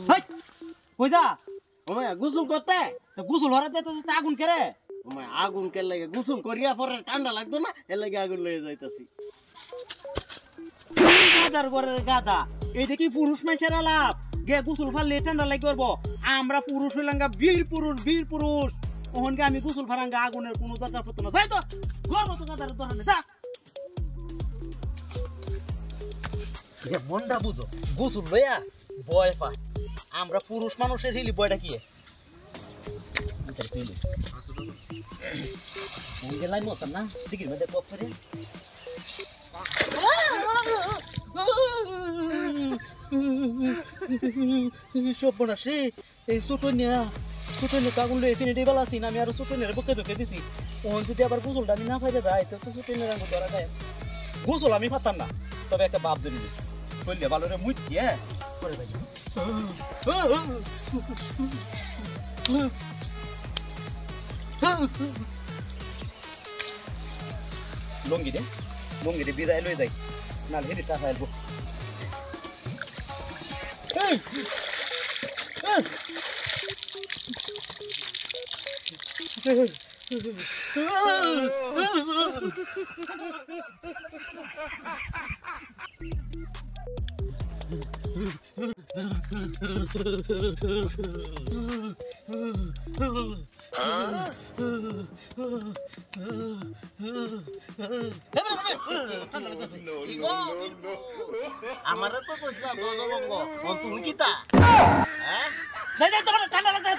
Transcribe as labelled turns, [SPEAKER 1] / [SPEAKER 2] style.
[SPEAKER 1] high কই যা
[SPEAKER 2] ওমায় গোসল করতে
[SPEAKER 1] তা গোসল হরাতে তো আগুন কেরে
[SPEAKER 2] ওমায় আগুন কে লাগে গোসল করিয়া পরে ঠান্ডা লাগতো না এর লাগে আগুন লয়ে যাইতাছি
[SPEAKER 1] গাদার ঘরের গাদা এইটা কি পুরুষ মানুষের আলাপ গে গোসল ফারলে ঠান্ডা লাগি করবো আমরা পুরুষ হইলাঙ্গা বীর পুরুষ ওহনকে আমি গোসল ফারাঙ্গা আগুনের কোনো দরকার পড়তো না যাই তো গর্ব তো গাদার দরকার নেই যা মনটা বুঝো গোসল লইয়া ভয় পায় আমরা পুরুষ মানুষের হিলি বয়টা কি লাইন মতাম না দিকির মধ্যে পপ করে সব্বনাশে এই ছোট কাগুন লয়েছি এটাই বেলা আছি আমি আরো ছোট নিয়ে বকে ধুকে দিছি ওখান যদি আবার গোসলটা আমি না ফাইলে যাই তো ছোট নিয়ে রাখবো ধরা যায় গোসল আমি পারতাম না তবে একটা বাপ ধরে দিই বললে ভালো রে মুচি হ্যাঁ করে যাই লঙ্গি রে বিদায় লয়ে যাই না হেরি টাকা এলবো
[SPEAKER 2] আমারে তো কইছিলাম দজবঙ্গ তুমি কি তা হ্যাঁ
[SPEAKER 1] ঠান্ডা লাগছে